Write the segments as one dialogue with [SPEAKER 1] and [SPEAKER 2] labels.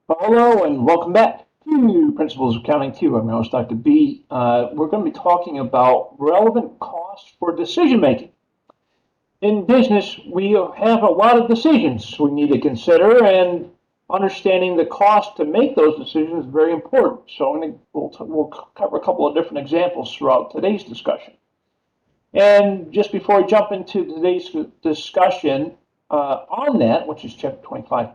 [SPEAKER 1] Hello and welcome back to Principles of Accounting 2. I'm your host, Dr. B. We're going to be talking about relevant costs for decision making. In business, we have a lot of decisions we need to consider, and understanding the cost to make those decisions is very important. So we'll cover a couple of different examples throughout today's discussion. And just before we jump into today's discussion on that, which is chapter 25,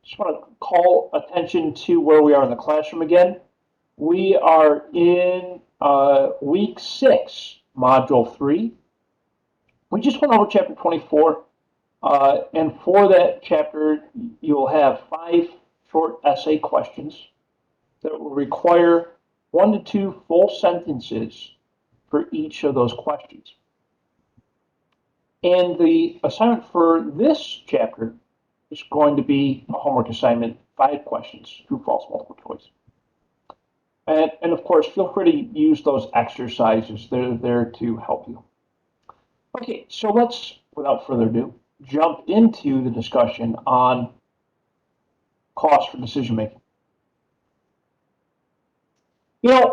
[SPEAKER 1] just want to call attention to where we are in the classroom again. We are in week 6, module 3. We just went over chapter 24, and for that chapter, you'll have 5 short essay questions that will require 1 to 2 full sentences for each of those questions. And the assignment for this chapter is going to be a homework assignment, 5 questions, true, false, multiple choice. And of course, feel free to use those exercises. They're there to help you. Okay, so let's, without further ado, jump into the discussion on cost for decision making. There's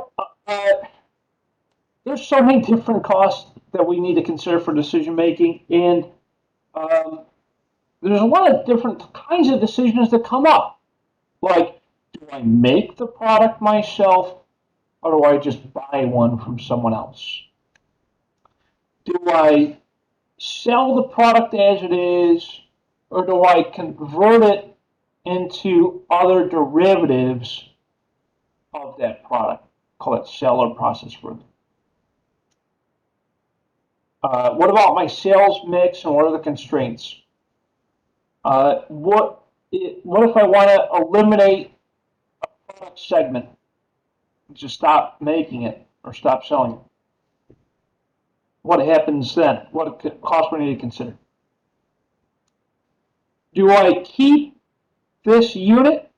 [SPEAKER 1] so many different costs that we need to consider for decision making, and there's a lot of different kinds of decisions that come up. Like, do I make the product myself, or do I just buy one from someone else? Do I sell the product as it is, or do I convert it into other derivatives of that product? Call it sell or process further. What about my sales mix, and what are the constraints? What if I want to eliminate a product segment, just stop making it or stop selling it? What happens then? What costs we need to consider? Do I keep this unit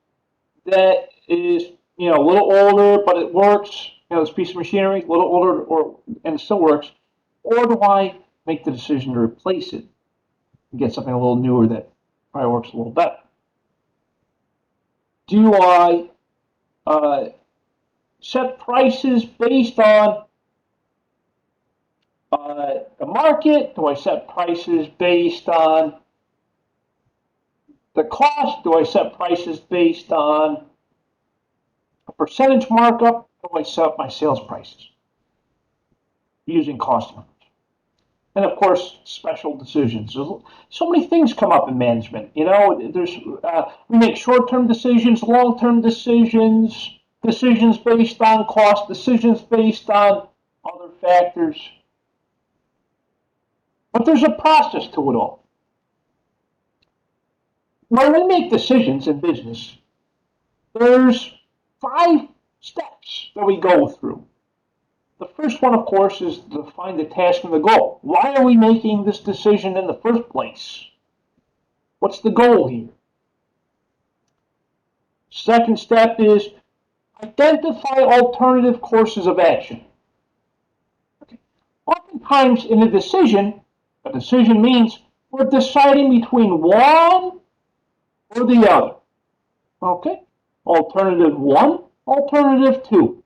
[SPEAKER 1] that is, a little older, but it works, this piece of machinery, a little older, and it still works, or do I make the decision to replace it and get something a little newer that probably works a little better? Do I set prices based on the market? Do I set prices based on the cost? Do I set prices based on a percentage markup? Or do I set up my sales prices using cost numbers? And of course, special decisions. So many things come up in management. We make short-term decisions, long-term decisions, decisions based on cost, decisions based on other factors. But there's a process to it all. When we make decisions in business, there's 5 steps that we go through. The first one, of course, is to define the task and the goal. Why are we making this decision in the first place? What's the goal here? Second step is identify alternative courses of action. Okay. Oftentimes in a decision means we're deciding between one or the other. Okay? Alternative 1, alternative 2.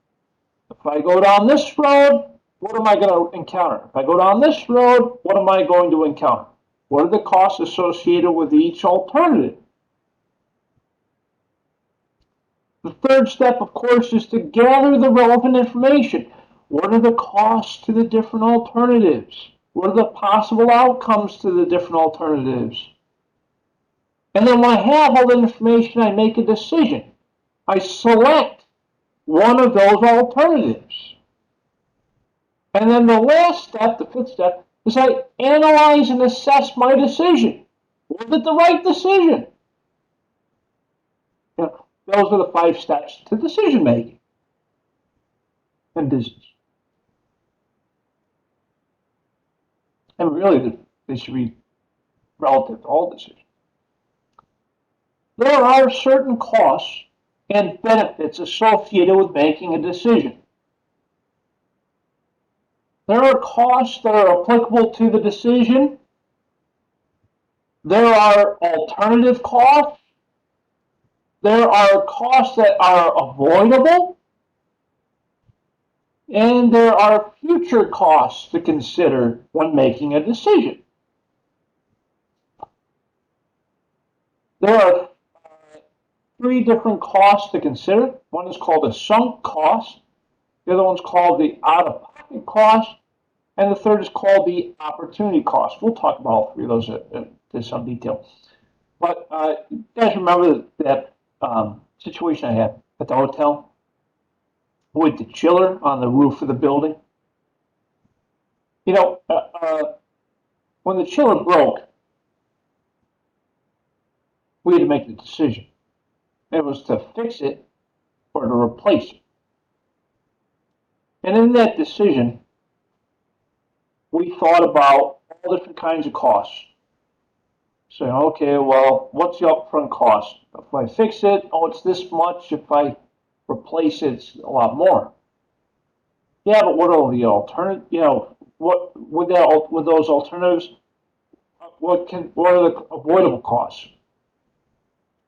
[SPEAKER 1] If I go down this road, what am I going to encounter? If I go down this road, what am I going to encounter? What are the costs associated with each alternative? The third step, of course, is to gather the relevant information. What are the costs to the different alternatives? What are the possible outcomes to the different alternatives? And then when I have all the information, I make a decision. I select one of those alternatives. And then the last step, the 5th step, is I analyze and assess my decision. Was it the right decision? Those are the 5 steps to decision making in business. And really, they should be relative to all decisions. There are certain costs and benefits associated with making a decision. There are costs that are applicable to the decision. There are alternative costs. there are costs that are avoidable, and there are future costs to consider when making a decision. There are three different costs to consider. One is called a sunk cost, the other one's called the out-of-pocket cost, and the third is called the opportunity cost. We'll talk about all three of those in some detail. But you guys remember that situation I had at the hotel with the chiller on the roof of the building? You know, when the chiller broke, we had to make the decision. It was to fix it or to replace it. And in that decision, we thought about all different kinds of costs. Saying, okay, well, what's the upfront cost? If I fix it, oh, it's this much. If I replace it, it's a lot more. Yeah, but what are the alternatives? You know, what with those alternatives? What are the avoidable costs?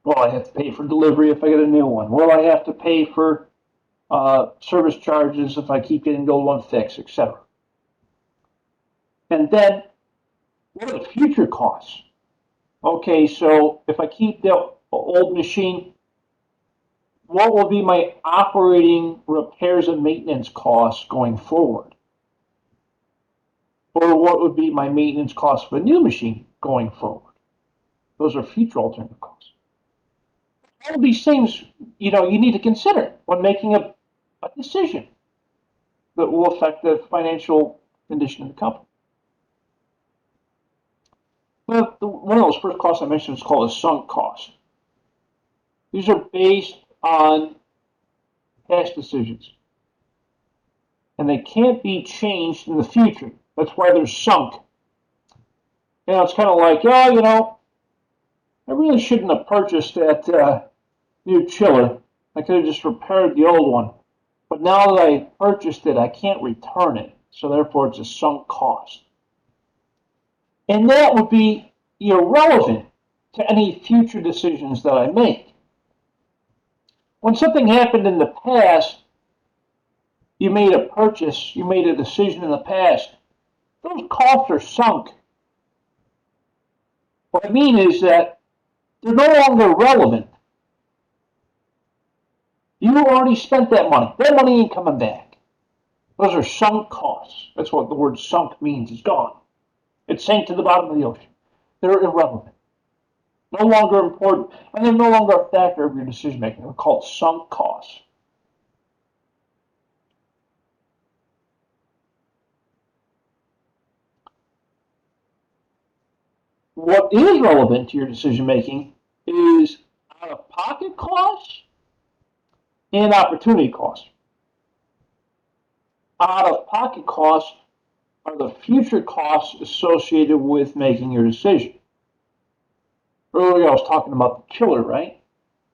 [SPEAKER 1] Well, I have to pay for delivery if I get a new one. Well, I have to pay for service charges if I keep getting the old one fixed, etc. And then, what are the future costs? Okay, so if I keep the old machine, what will be my operating repairs and maintenance costs going forward? Or what would be my maintenance costs for a new machine going forward? Those are future alternative costs. All of these things, you know, you need to consider when making a decision that will affect the financial condition of the company. One of those first costs I mentioned is called a sunk cost. These are based on past decisions, and they can't be changed in the future. That's why they're sunk. You know, it's kind of like, oh, you know, I really shouldn't have purchased that new chiller. I could have just repaired the old one. But now that I purchased it, I can't return it. So therefore, it's a sunk cost. And that would be irrelevant to any future decisions that I make. When something happened in the past, you made a purchase, you made a decision in the past, those costs are sunk. What I mean is that they're no longer relevant. You already spent that money. That money ain't coming back. Those are sunk costs. That's what the word sunk means. It's gone. It sank to the bottom of the ocean. They're irrelevant. No longer important, and they're no longer a factor of your decision making. They're called sunk costs. What is relevant to your decision making is out of pocket costs and opportunity costs. Out of pocket costs are the future costs associated with making your decision. Earlier I was talking about the chiller, right?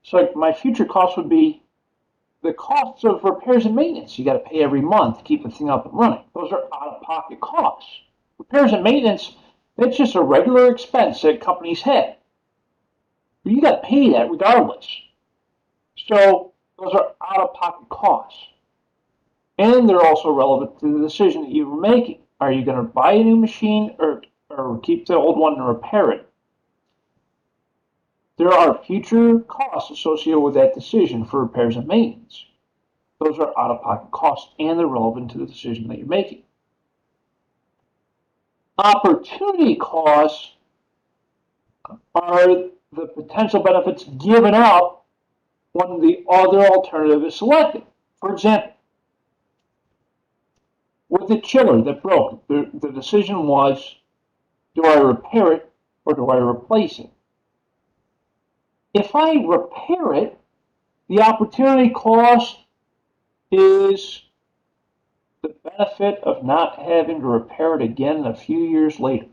[SPEAKER 1] So my future costs would be the costs of repairs and maintenance. You got to pay every month to keep the thing up and running. Those are out-of-pocket costs. Repairs and maintenance, that's just a regular expense that companies have. But you got to pay that regardless. So those are out-of-pocket costs. And they're also relevant to the decision that you were making. Are you going to buy a new machine or keep the old one and repair it? There are future costs associated with that decision for repairs and maintenance. Those are out-of-pocket costs, and they're relevant to the decision that you're making. Opportunity costs are the potential benefits given up when the other alternative is selected. For example, with the chiller that broke, the decision was, do I repair it or do I replace it? If I repair it, the opportunity cost is the benefit of not having to repair it again a few years later.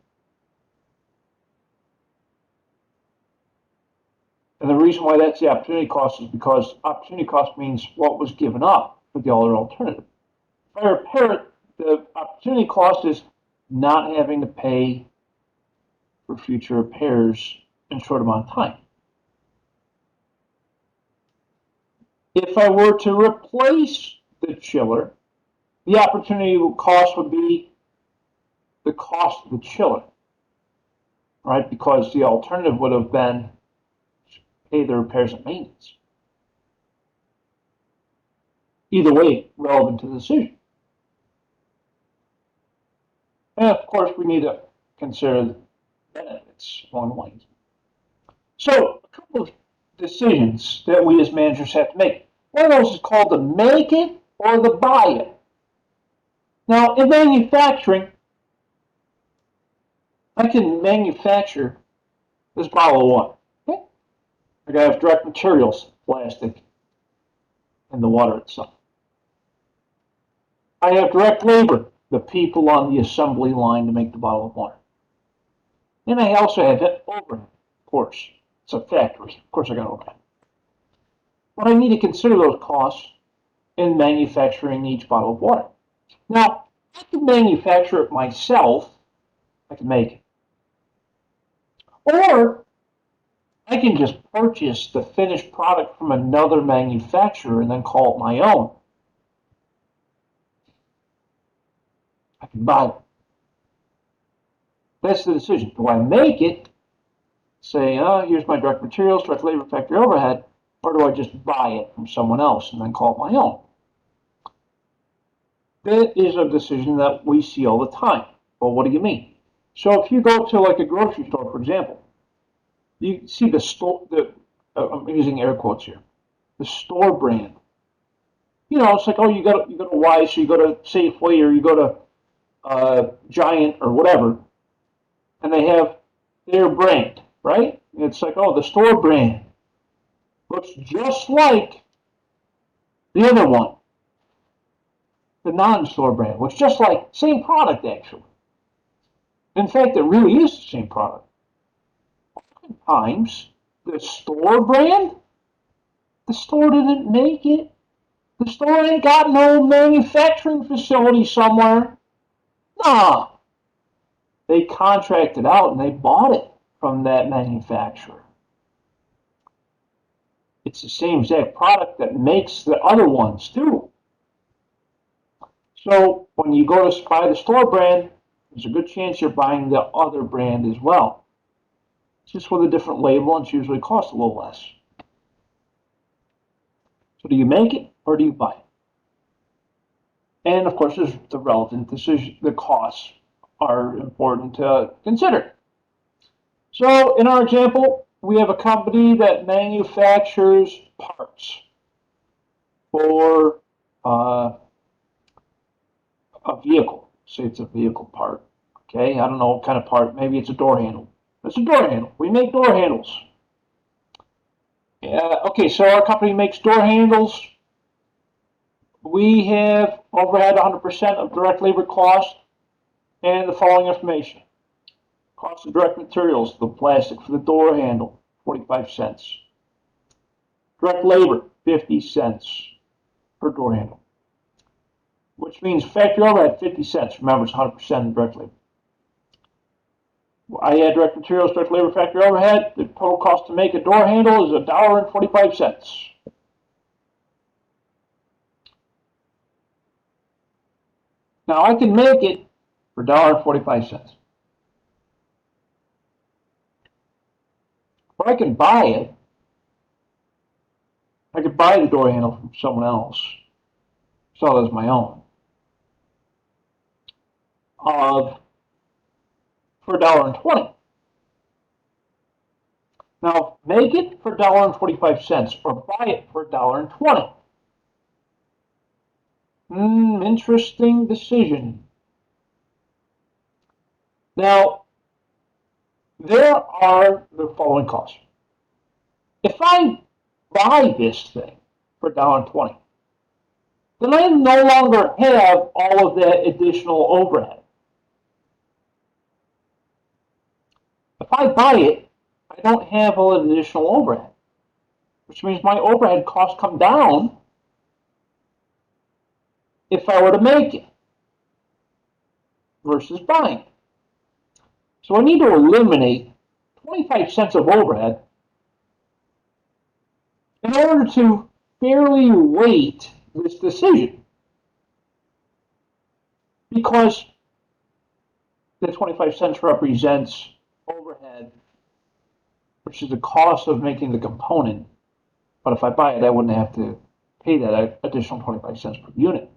[SPEAKER 1] And the reason why that's the opportunity cost is because opportunity cost means what was given up for the other alternative. If I repair it, the opportunity cost is not having to pay for future repairs in a short amount of time. If I were to replace the chiller, the opportunity cost would be the cost of the chiller, right? Because the alternative would have been pay the repairs and maintenance. Either way, relevant to the decision. And of course, we need to consider the benefits along the lines. So, a couple of decisions that we as managers have to make. One of those is called the make it or the buy it. Now, in manufacturing, I can manufacture this bottle of water. Okay? I gotta have direct materials, plastic, and the water itself. I have direct labor, the people on the assembly line to make the bottle of water. And I also have overhead, of course. It's a factory. Of course I got overhead. But I need to consider those costs in manufacturing each bottle of water. Now, I can manufacture it myself. I can make it. Or I can just purchase the finished product from another manufacturer and then call it my own. I can buy it. That's the decision. Do I make it, say, oh, here's my direct materials, direct labor, factory overhead, or do I just buy it from someone else and then call it my own? That is a decision that we see all the time. Well, what do you mean? So if you go to like a grocery store, for example, you see the store, I'm using air quotes here, the store brand. You know, it's like, oh, you go to Weis, or you go to Safeway, or you go to Giant, or whatever, and they have their brand, right? And it's like, oh, the store brand looks just like the other one, the non-store brand, looks just like same product actually. In fact, it really is the same product. Oftentimes, the store brand, the store didn't make it. The store ain't got no manufacturing facility somewhere. Nah. They contracted out and they bought it from that manufacturer. It's the same exact product that makes the other ones too. So when you go to buy the store brand, there's a good chance you're buying the other brand as well. It's just with a different label and it's usually costs a little less. So do you make it or do you buy it? And of course, there's the relevant decision. The costs are important to consider. So in our example, we have a company that manufactures parts for a vehicle. Say it's a vehicle part. Okay, I don't know what kind of part. Maybe it's a door handle. It's a door handle. We make door handles. Okay, so our company makes door handles. We have overhead 100% of direct labor cost and the following information. Cost of direct materials, the plastic for the door handle, 45 cents. Direct labor, 50 cents per door handle. Which means factory overhead, 50 cents. Remember, it's 100% direct labor. I add direct materials, direct labor, factory overhead. The total cost to make a door handle is $1.45. Now I can make it for $1.45. Or I can buy it. I could buy the door handle from someone else, sell it as my own, for $1.20. Now make it for $1.45 or buy it for $1.20. Interesting decision. Now, there are the following costs. If I buy this thing for $1.20, then I no longer have all of that additional overhead. If I buy it, I don't have all the additional overhead, which means my overhead costs come down if I were to make it versus buying. So I need to eliminate 25 cents of overhead in order to fairly weight this decision because the 25 cents represents overhead, which is the cost of making the component. But if I buy it, I wouldn't have to pay that additional 25 cents per unit.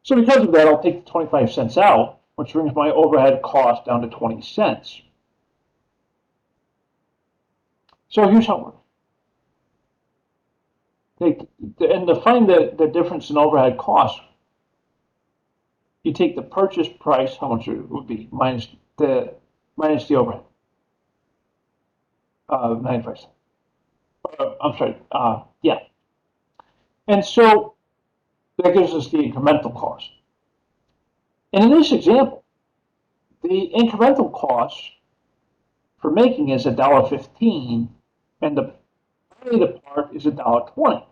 [SPEAKER 1] So because of that, I'll take the 25 cents out, which brings my overhead cost down to 20 cents. So here's how it works. And to find the difference in overhead cost, you take the purchase price, how much it would be, minus the overhead, 95 cents. I'm sorry, yeah. And so that gives us the incremental cost. And in this example, the incremental cost for making is $1.15, and the value part is $1.20.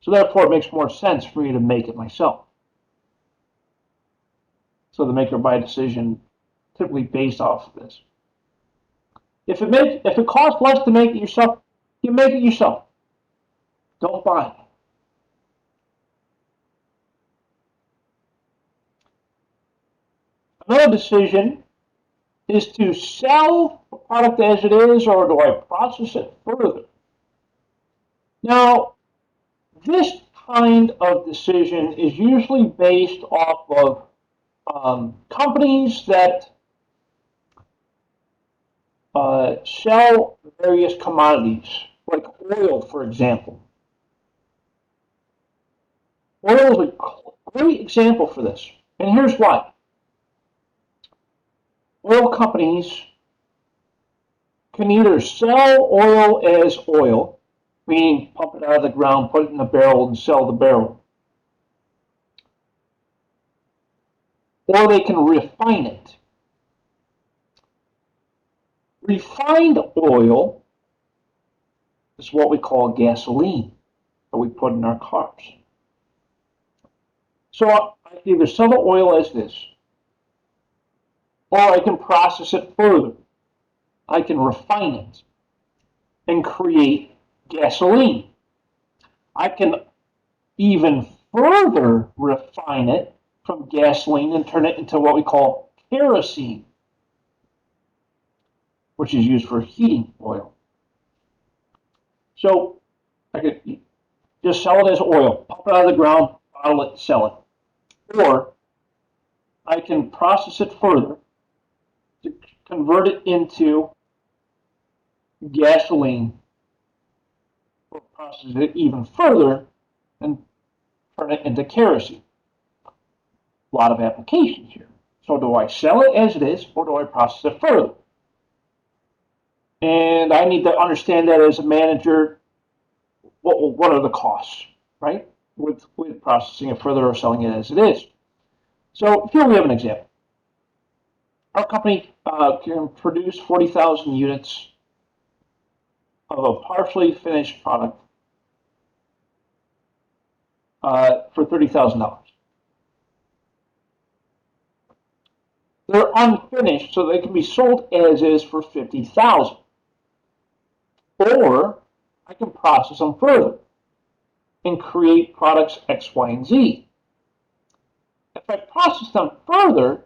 [SPEAKER 1] So therefore, it makes more sense for me to make it myself. So the make or buy decision typically based off of this. If it costs less to make it yourself, you make it yourself. Don't buy it. Another decision is to sell the product as it is, or do I process it further? Now, this kind of decision is usually based off of companies that sell various commodities, like oil, for example. Oil is a great example for this, and here's why. Oil companies can either sell oil as oil, meaning pump it out of the ground, put it in a barrel, and sell the barrel, or they can refine it. Refined oil is what we call gasoline that we put in our cars. So I can either sell the oil as this, or I can process it further. I can refine it and create gasoline. I can even further refine it from gasoline and turn it into what we call kerosene, which is used for heating oil. So I could just sell it as oil, pump it out of the ground, bottle it, sell it. Or I can process it further to convert it into gasoline, or process it even further and turn it into kerosene. A lot of applications here. So do I sell it as it is, or do I process it further? And I need to understand that as a manager, what are the costs, right? With processing it further or selling it as it is. So here we have an example. Our company can produce 40,000 units of a partially finished product for $30,000. They're unfinished, so they can be sold as is for $50,000. Or I can process them further and create products X, Y, and Z. If I process them further,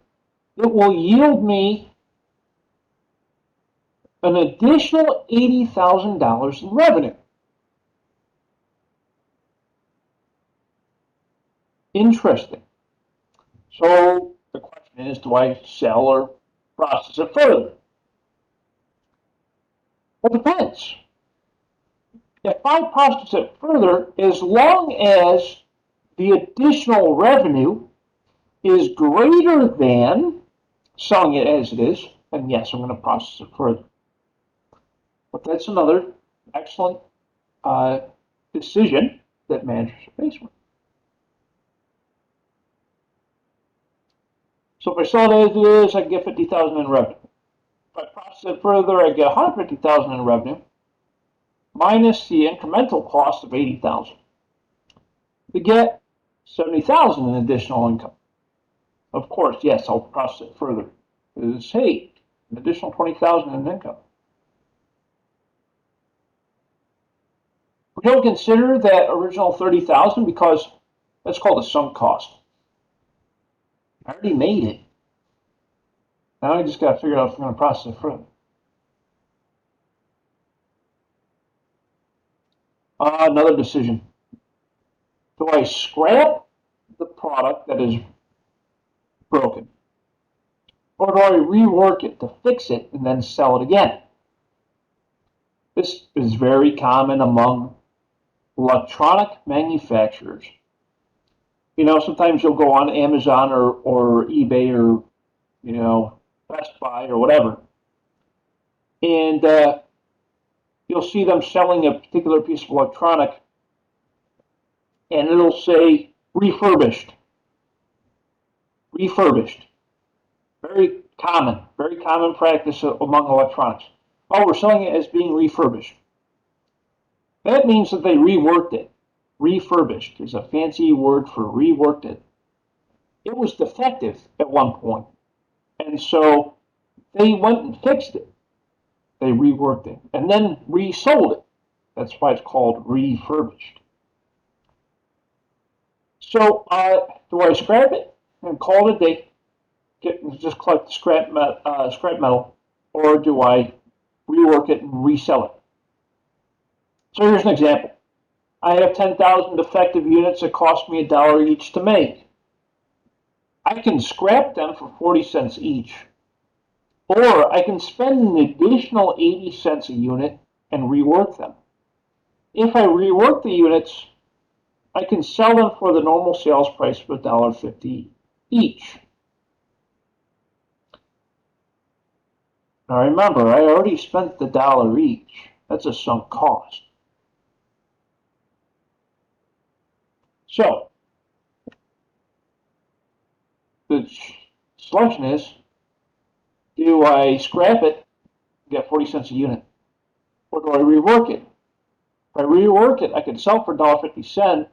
[SPEAKER 1] it will yield me an additional $80,000 in revenue. Interesting. So the question is, do I sell or process it further? Well, it depends. If I process it further, as long as the additional revenue is greater than selling it as it is, then yes, I'm going to process it further. But that's another excellent decision that managers are faced with. So if I sell it as it is, I get $50,000 in revenue. If I process it further, I get $150,000 in revenue, minus the incremental cost of $80,000 to get $70,000 in additional income. Of course, yes, I'll process it further. Because, hey, an additional $20,000 in income. Don't consider that original 30,000 because that's called a sunk cost. I already made it. Now I just got to figure out if I'm going to process it further. Another decision. Do I scrap the product that is broken? Or do I rework it to fix it and then sell it again? This is very common among electronic manufacturers. Sometimes you'll go on Amazon or eBay or, Best Buy or whatever, and you'll see them selling a particular piece of electronic, and it'll say refurbished. Refurbished. Very common practice among electronics. Oh, we're selling it as being refurbished. That means that they reworked it. Refurbished is a fancy word for reworked it. It was defective at one point, and so they went and fixed it. They reworked it and then resold it. That's why it's called refurbished. So, do I scrap it and call it a day? Just collect the scrap metal, or do I rework it and resell it? So here's an example. I have 10,000 defective units that cost me $1 each to make. I can scrap them for 40 cents each, or I can spend an additional 80 cents a unit and rework them. If I rework the units, I can sell them for the normal sales price of $1.50 each. Now remember, I already spent the $1 each. That's a sunk cost. So, the selection is, do I scrap it, get 40 cents a unit, or do I rework it? If I rework it, I can sell for $1.50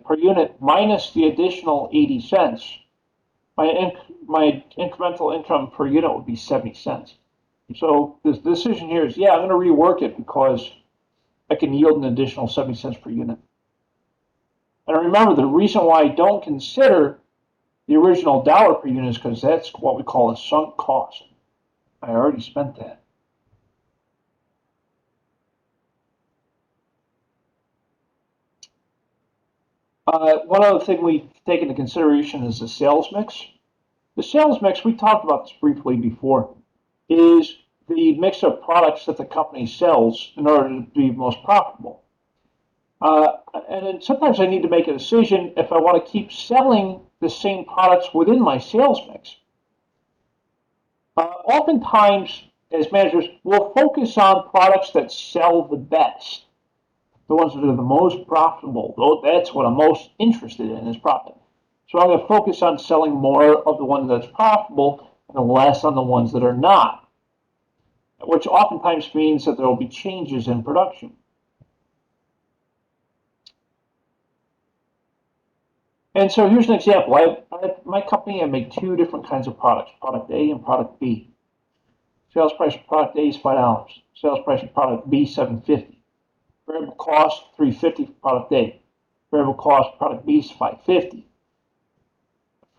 [SPEAKER 1] per unit minus the additional 80 cents. My incremental income per unit would be 70 cents. So the decision here is, yeah, I'm going to rework it because I can yield an additional 70 cents per unit. And remember, the reason why I don't consider the original $1 per unit is because that's what we call a sunk cost. I already spent that. One other thing we take into consideration is the sales mix. The sales mix, we talked about this briefly before, is the mix of products that the company sells in order to be most profitable. And then sometimes I need to make a decision if I want to keep selling the same products within my sales mix. Oftentimes, as managers, we'll focus on products that sell the best, the ones that are the most profitable. That's what I'm most interested in is profit. So I'm going to focus on selling more of the one that's profitable and less on the ones that are not, which oftentimes means that there will be changes in production. And so here's an example. My company, I make two different kinds of products, product A and product B. Sales price of product A is $5. Sales price of product B is $7.50. Variable cost $3.50 for product A. Variable cost product B is $5.50. The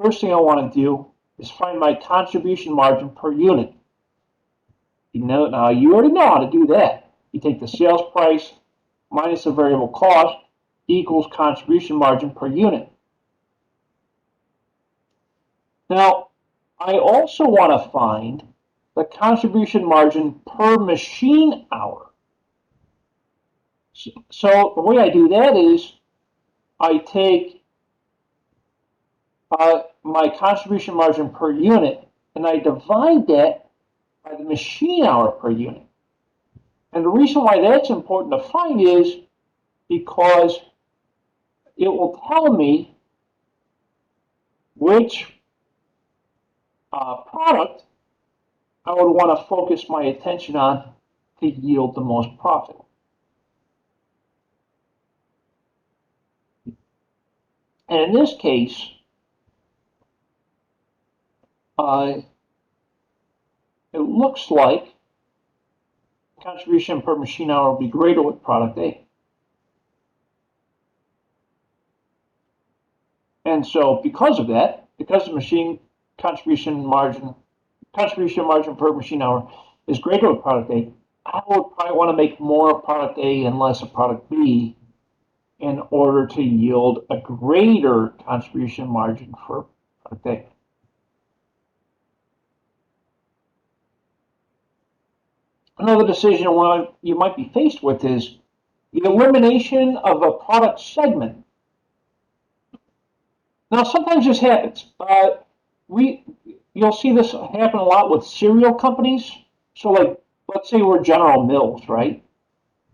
[SPEAKER 1] first thing I want to do is find my contribution margin per unit. Now you already know how to do that. You take the sales price minus the variable cost equals contribution margin per unit. Now, I also want to find the contribution margin per machine hour. So the way I do that is I take my contribution margin per unit and I divide that by the machine hour per unit. And the reason why that's important to find is because it will tell me which product I would want to focus my attention on to yield the most profit. And in this case, it looks like contribution per machine hour will be greater with product A. And so because of that, because the machine contribution margin per machine hour is greater with product A, I would probably want to make more of product A and less of product B in order to yield a greater contribution margin for product A. Another decision you might be faced with is the elimination of a product segment. Now, sometimes this happens. You'll see this happen a lot with cereal companies. So, like, let's say we're General Mills, right?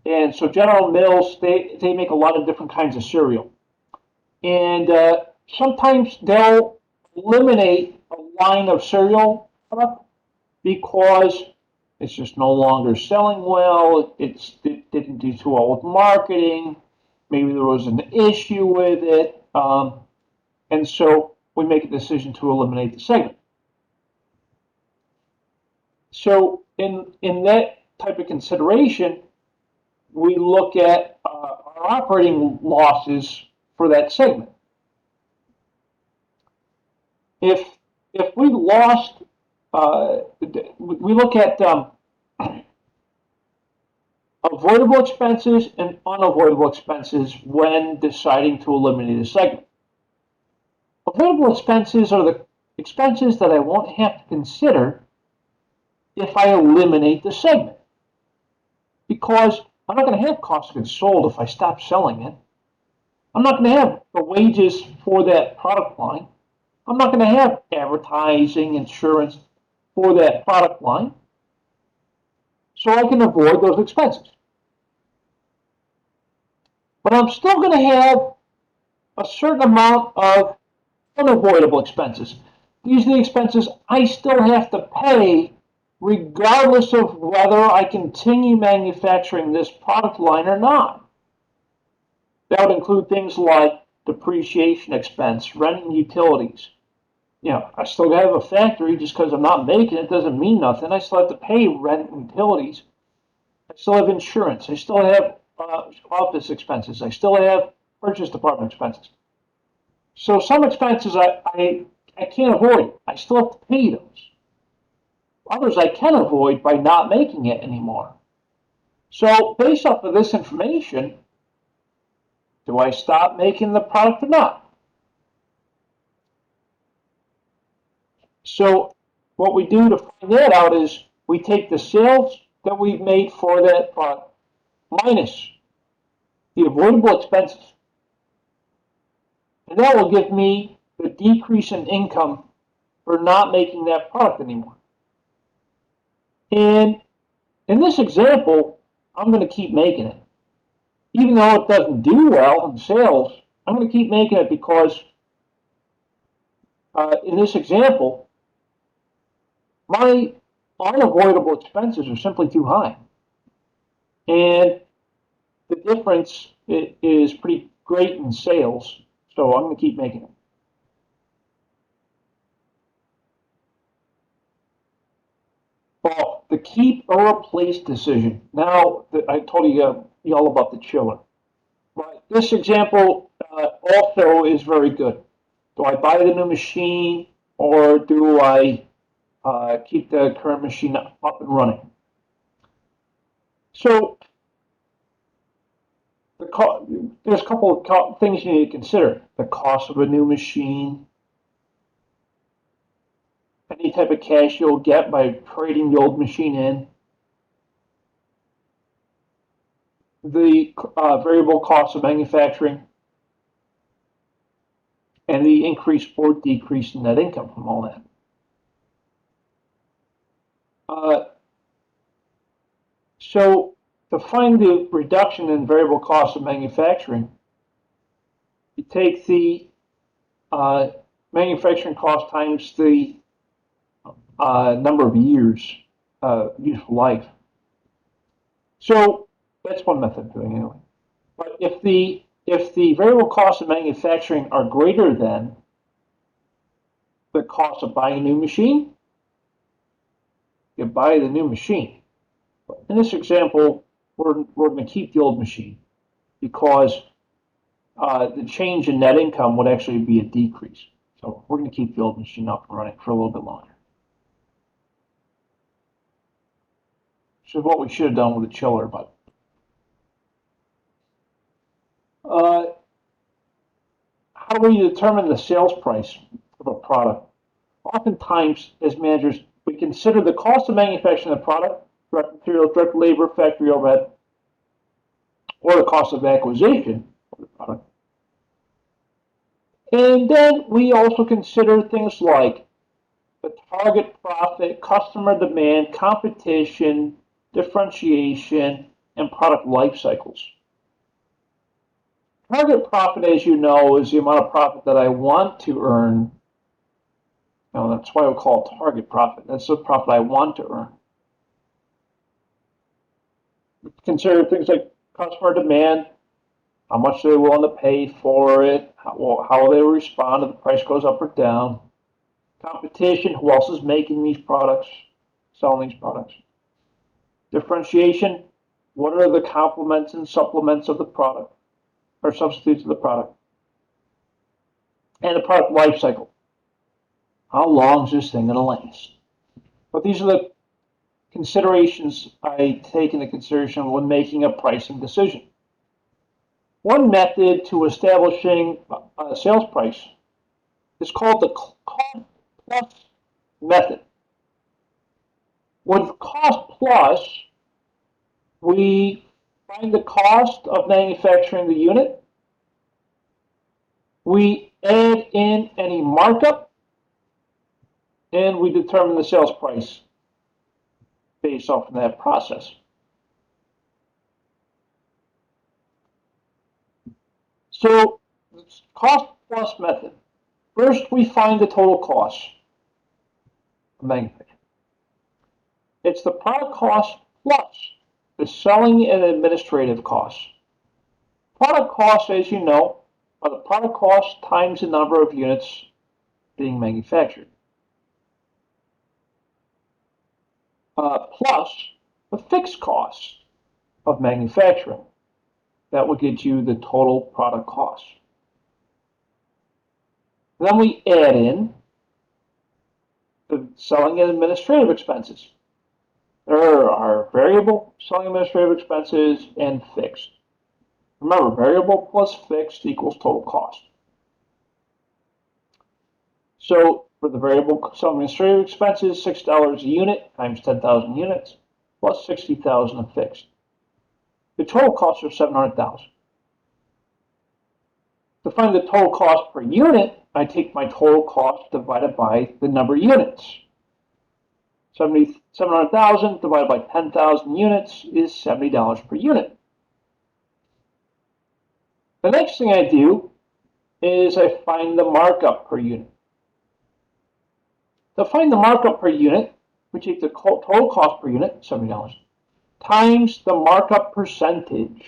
[SPEAKER 1] And so General Mills, they make a lot of different kinds of cereal. And sometimes they'll eliminate a line of cereal product because it's just no longer selling well. It didn't do too well with marketing. Maybe there was an issue with it. And so we make a decision to eliminate the segment. So in that type of consideration, we look at our operating losses for that segment. If we lost, we look at avoidable expenses and unavoidable expenses when deciding to eliminate a segment. Avoidable expenses are the expenses that I won't have to consider if I eliminate the segment. Because I'm not going to have cost of goods sold if I stop selling it. I'm not going to have the wages for that product line. I'm not going to have advertising, insurance for that product line. So I can avoid those expenses. But I'm still going to have a certain amount of unavoidable expenses. These are the expenses I still have to pay regardless of whether I continue manufacturing this product line or not. That would include things like depreciation expense, rent and utilities. I still have a factory. Just because I'm not making it doesn't mean nothing. I still have to pay rent and utilities. I still have insurance. I still have office expenses. I still have purchase department expenses. So some expenses I can't avoid. I still have to pay those. Others I can avoid by not making it anymore. So based off of this information, do I stop making the product or not? So what we do to find that out is we take the sales that we've made for that product minus the avoidable expenses. And that will give me the decrease in income for not making that product anymore. And in this example, I'm going to keep making it. Even though it doesn't do well in sales, I'm going to keep making it because in this example, my unavoidable expenses are simply too high. And the difference is pretty great in sales, so I'm going to keep making it. Well, the keep or replace decision. Now that I told you all about the chiller. But this example also is very good. Do I buy the new machine or do I keep the current machine up and running? So there's a couple of things you need to consider. The cost of a new machine, any type of cash you'll get by trading the old machine in, the variable cost of manufacturing, and the increase or decrease in net income from all that. So to find the reduction in variable cost of manufacturing, you take the manufacturing cost times the number of years useful life. So that's one method of doing it anyway. But if the variable costs of manufacturing are greater than the cost of buying a new machine, you buy the new machine. In this example, we're going to keep the old machine because the change in net income would actually be a decrease. So we're going to keep the old machine up and running for a little bit longer. Which is what we should have done with the chiller, but how do we determine the sales price of a product? Oftentimes, as managers, we consider the cost of manufacturing the product, direct materials, direct labor, factory overhead, or the cost of acquisition of the product. And then we also consider things like the target profit, customer demand, competition, differentiation, and product life cycles. Target profit, as you know, is the amount of profit that I want to earn. Now, that's why we call it target profit. That's the profit I want to earn. Consider things like customer demand, how much they're willing to pay for it, how they respond if the price goes up or down. Competition, who else is making these products, selling these products. Differentiation, what are the complements and supplements of the product, or substitutes of the product. And the product life cycle. How long is this thing going to last? But these are the considerations I take into consideration when making a pricing decision. One method to establishing a sales price is called the cost plus method. With cost plus, we find the cost of manufacturing the unit. We add in any markup, and we determine the sales price based off of that process. So, cost plus method. First, we find the total cost of manufacturing. It's the product cost plus the selling and administrative costs. Product costs, as you know, are the product cost times the number of units being manufactured. Plus the fixed costs of manufacturing. That will get you the total product cost. Then we add in the selling and administrative expenses. There are variable selling administrative expenses and fixed. Remember, variable plus fixed equals total cost. So for the variable selling administrative expenses, $6 a unit times 10,000 units plus 60,000 of fixed. The total costs are 700,000. To find the total cost per unit, I take my total cost divided by the number of units. 700,000 divided by 10,000 units is $70 per unit. The next thing I do is I find the markup per unit. To find the markup per unit, we take the total cost per unit, $70, times the markup percentage.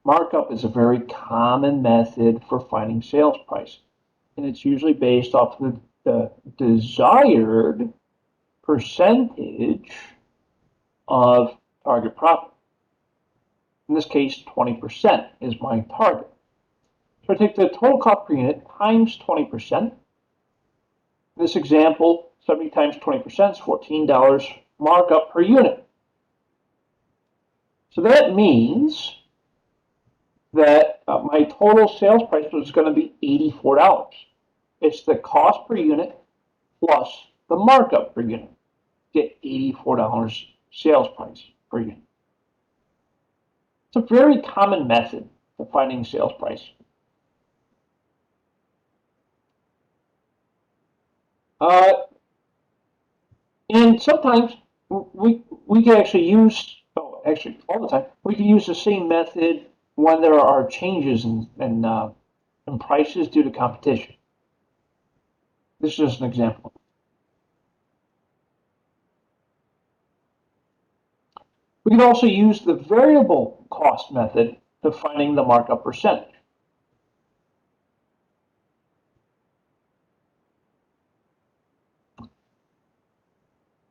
[SPEAKER 1] Markup is a very common method for finding sales price, and it's usually based off the desired percentage of target profit. In this case, 20% is my target. So I take the total cost per unit times 20%. In this example, 70 times 20% is $14 markup per unit. So that means that my total sales price was going to be $84. It's the cost per unit plus the markup per unit. Get $84 sales price per unit. It's a very common method of finding sales price. And sometimes we can actually use, actually all the time, we can use the same method when there are changes in prices due to competition. This is just an example. We can also use the variable cost method to finding the markup percentage.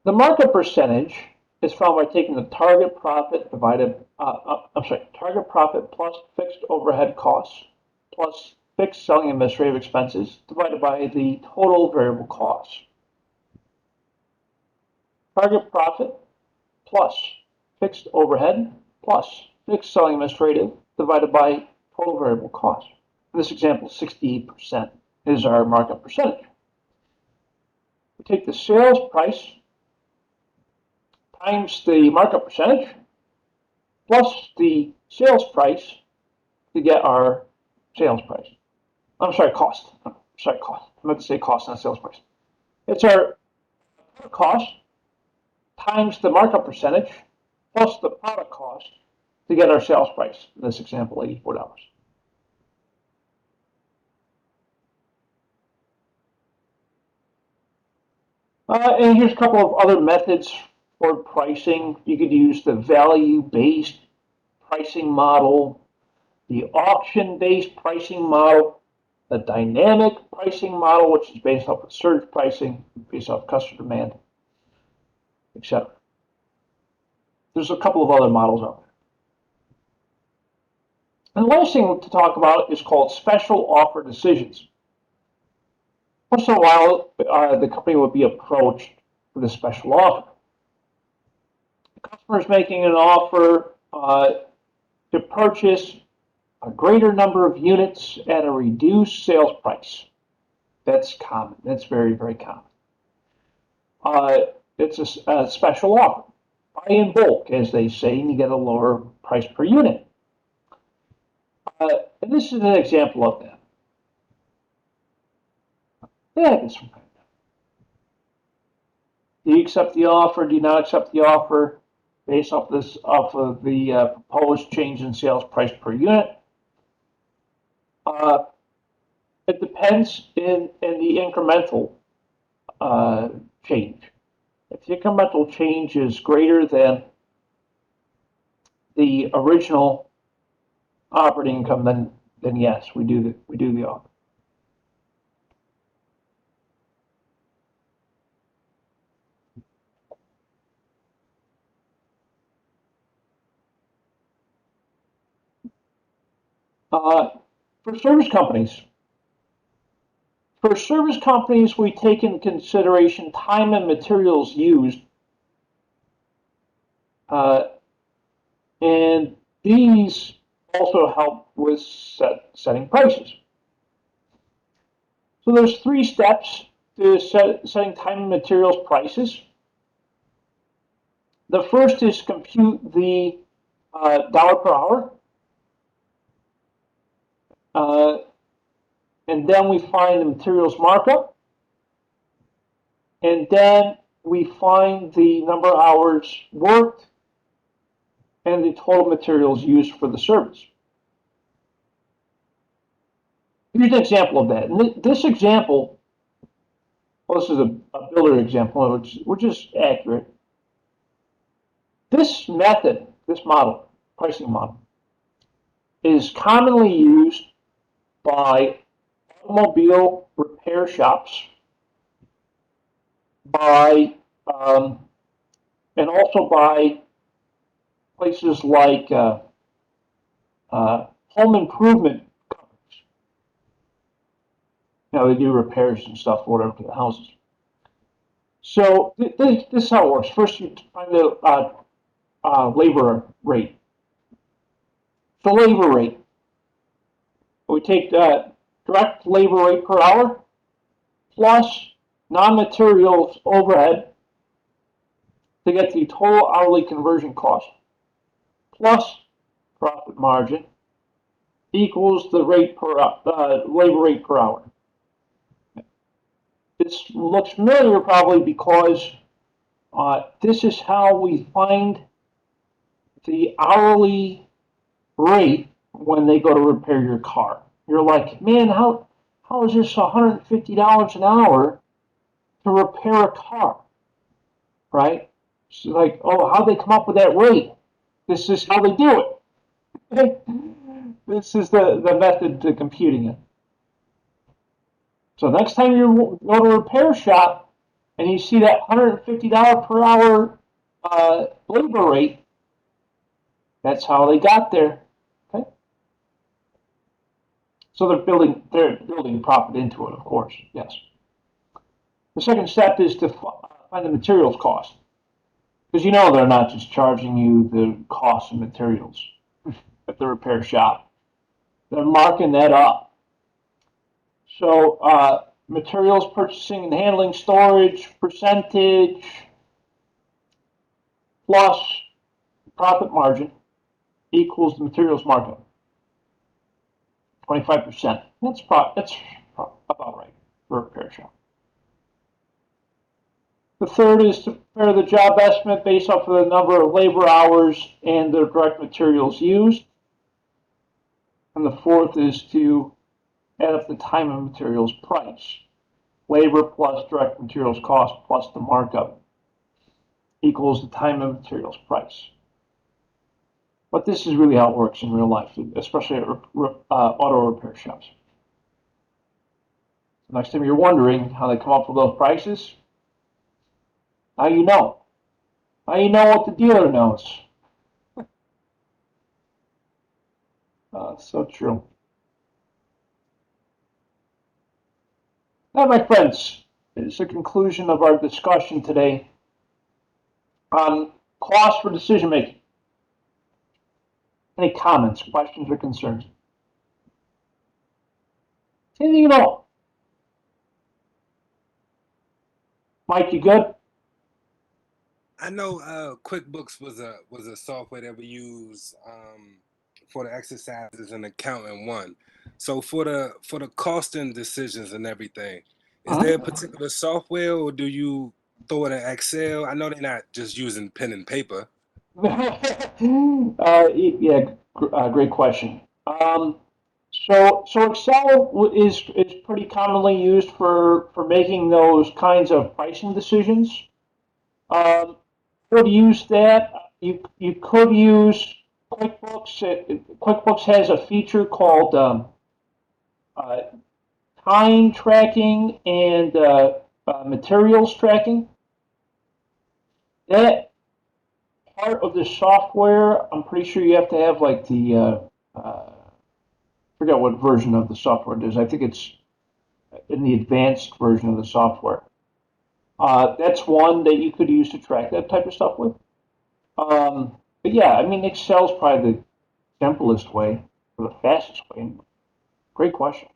[SPEAKER 1] The markup percentage is found by taking the target profit divided, target profit plus fixed overhead costs plus fixed selling administrative expenses divided by the total variable costs. Target profit plus fixed overhead plus fixed selling administrative divided by total variable cost. In this example, 68% is our markup percentage. We take the sales price times the markup percentage plus the sales price to get our sales price. I'm sorry, cost. Cost. I meant to say cost, not sales price. It's our cost times the markup percentage plus the product cost to get our sales price. In this example, $84. And here's a couple of other methods for pricing. You could use the value-based pricing model, the auction-based pricing model, the dynamic pricing model, which is based off of surge pricing, based off customer demand, etc. There's a couple of other models out there. And the last thing to talk about is called special offer decisions. Once in a while, the company would be approached with a special offer. The customer is making an offer to purchase a greater number of units at a reduced sales price. That's common. That's very, very common. It's a special offer. Buy in bulk, as they say, and you get a lower price per unit. And this is an example of that. Yeah, it's from time to time. Do you accept the offer? Do you not accept the offer? Based off of the proposed change in sales price per unit. It depends in the incremental change. If the incremental change is greater than the original operating income, then yes, we do the offer. For service companies, we take into consideration time and materials used, and these also help with setting prices. So there's 3 steps to setting time and materials prices. The first is compute the dollar per hour. And then we find the materials markup. And then we find the number of hours worked and the total materials used for the service. Here's an example of that. And this example, well, this is a builder example, which is accurate. This method, this model, pricing model, is commonly used by automobile repair shops, and also by places like home improvement companies. They do repairs and stuff, whatever, to the houses. So this is how it works. First, you find the labor rate. The labor rate. We take direct labor rate per hour plus non-materials overhead to get the total hourly conversion cost plus profit margin equals the rate per labor rate per hour. This looks familiar probably because this is how we find the hourly rate when they go to repair your car. You're like, man, how is this $150 an hour to repair a car, right? It's like, oh, how'd they come up with that rate? This is how they do it. This is the method to computing it. So next time you go to a repair shop and you see that $150 per hour labor rate, that's how they got there. Okay. So they're building profit into it, of course, yes. The second step is to find the materials cost. Because they're not just charging you the cost of materials at the repair shop. They're marking that up. So materials purchasing and handling, storage, percentage, plus profit margin equals the materials markup. 25%. That's about right for a repair shop. The third is to prepare the job estimate based off of the number of labor hours and the direct materials used. And the fourth is to add up the time and materials price. Labor plus direct materials cost plus the markup equals the time and materials price. But this is really how it works in real life, especially at auto repair shops. Next time you're wondering how they come up with those prices, now you know. Now you know what the dealer knows. So true. Now, my friends, it's the conclusion of our discussion today on cost for decision making. Any comments, questions, or concerns? Anything at all? Mike, you good?
[SPEAKER 2] I know QuickBooks was a software that we use for the exercises and accounting one. So for the costing decisions and everything, is there a particular software or do you throw it in Excel? I know they're not just using pen and paper.
[SPEAKER 1] Yeah, great question. So Excel is pretty commonly used for making those kinds of pricing decisions. Um, could use that. You could use QuickBooks. QuickBooks has a feature called uh, time tracking and materials tracking. That part of the software, I'm pretty sure you have to have like the forget what version of the software it is. I think it's in the advanced version of the software. That's one that you could use to track that type of stuff with. But yeah, I mean, Excel's probably the simplest way or the fastest way. Great question.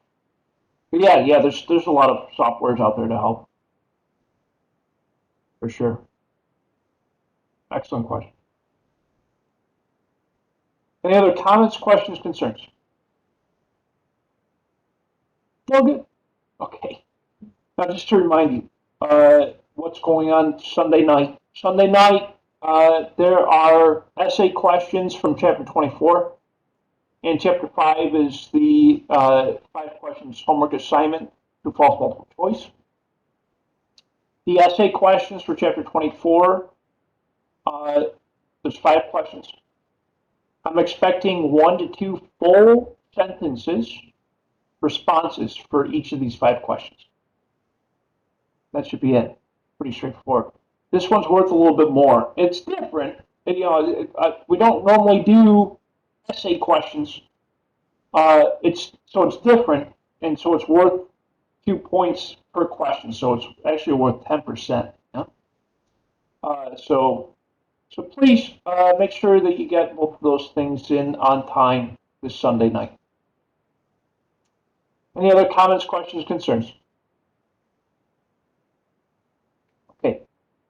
[SPEAKER 1] But yeah, there's a lot of softwares out there to help for sure. Excellent question. Any other comments, questions, concerns? No good. Okay. Now, just to remind you, what's going on Sunday night. Sunday night, there are essay questions from Chapter 24, and Chapter 5 is the 5 questions homework assignment, true, false, multiple choice. The essay questions for Chapter 24, there's 5 questions. I'm expecting 1 to 2 full sentences, responses for each of these 5 questions. That should be it. Pretty straightforward. This one's worth a little bit more. It's different. We don't normally do essay questions. It's different, and so it's worth 2 points per question. So it's actually worth 10%. Yeah? So please make sure that you get both of those things in on time this Sunday night. Any other comments, questions, concerns? Okay.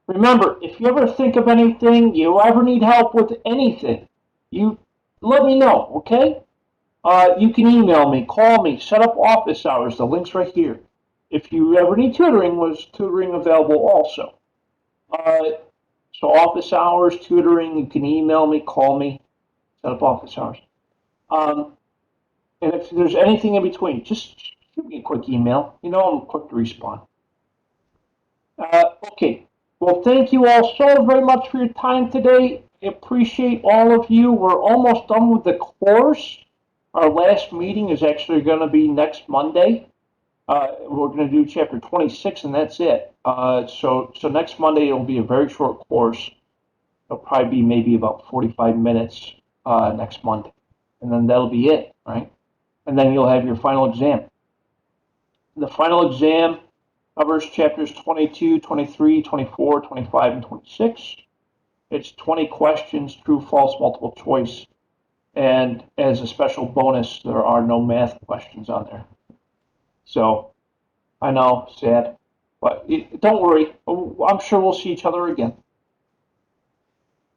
[SPEAKER 1] Remember, if you ever think of anything, you ever need help with anything, you let me know, okay? You can email me, call me, set up office hours. The link's right here. If you ever need tutoring, was tutoring available also? So office hours, tutoring, you can email me, call me, set up office hours. And if there's anything in between, just shoot me a quick email. I'm quick to respond. Okay. Well, thank you all so very much for your time today. I appreciate all of you. We're almost done with the course. Our last meeting is actually going to be next Monday. We're going to do chapter 26, and that's it. So next Monday it'll be a very short course. It'll probably be maybe about 45 minutes next Monday, and then that'll be it, right? and then you'll have your final exam. The final exam covers chapters 22, 23, 24, 25, and 26. It's 20 questions, true, false, multiple choice. And as a special bonus, there are no math questions on there. So, I know, sad, but don't worry. I'm sure we'll see each other again.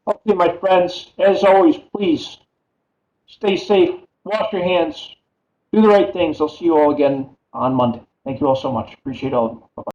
[SPEAKER 1] Okay, my friends, as always, please stay safe, wash your hands, do the right things. I'll see you all again on Monday. Thank you all so much. Appreciate all of you. Bye-bye.